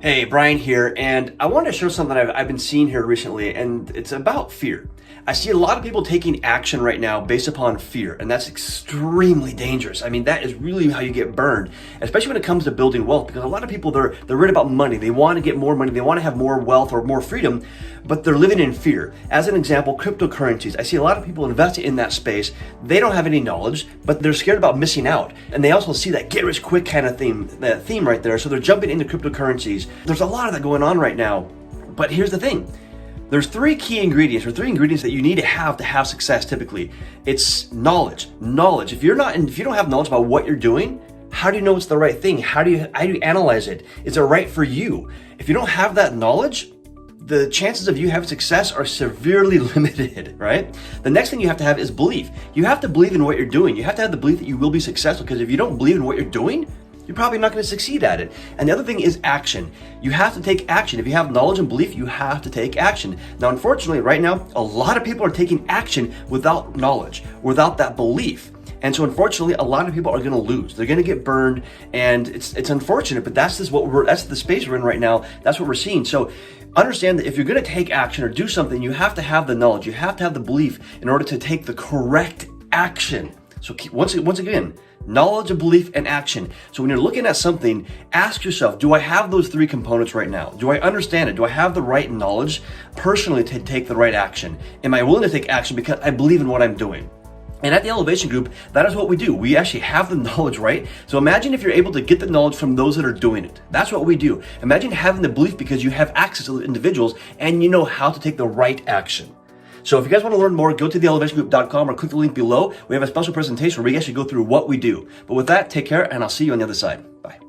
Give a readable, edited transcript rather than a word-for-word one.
Hey, Brian here, and I wanted to share something I've been seeing here recently, and it's about fear. I see a lot of people taking action right now based upon fear, and that's extremely dangerous. I mean, that is really how you get burned, especially when it comes to building wealth, because a lot of people, they're worried about money. They want to get more money. They want to have more wealth or more freedom, but they're living in fear. As an example, cryptocurrencies. I see a lot of people investing in that space. They don't have any knowledge, but they're scared about missing out. And they also see that get rich quick kind of that theme right there. So they're jumping into cryptocurrencies. There's a lot of that going on right now. But here's the thing. There's three ingredients that you need to have success typically. It's knowledge. Knowledge. If you don't have knowledge about what you're doing, how do you know it's the right thing? How do you analyze it? Is it right for you? If you don't have that knowledge, the chances of you having success are severely limited, right? The next thing you have to have is belief. You have to believe in what you're doing. You have to have the belief that you will be successful, because if you don't believe in what you're doing, you're probably not going to succeed at it. And the other thing is action. You have to take action. If you have knowledge and belief, you have to take action. Now, unfortunately, right now, a lot of people are taking action without knowledge, without that belief. And so unfortunately, a lot of people are going to lose. They're going to get burned, and it's unfortunate, but that's the space we're in right now. That's what we're seeing. So understand that if you're going to take action or do something, you have to have the knowledge. You have to have the belief in order to take the correct action. So once again, knowledge and belief and action. So when you're looking at something, ask yourself, do I have those three components right now? Do I understand it? Do I have the right knowledge personally to take the right action? Am I willing to take action because I believe in what I'm doing? And at the Elevation Group, that is what we do. We actually have the knowledge, right? So imagine if you're able to get the knowledge from those that are doing it. That's what we do. Imagine having the belief because you have access to the individuals and you know how to take the right action. So if you guys want to learn more, go to theelevationgroup.com or click the link below. We have a special presentation where we actually go through what we do. But with that, take care, and I'll see you on the other side. Bye.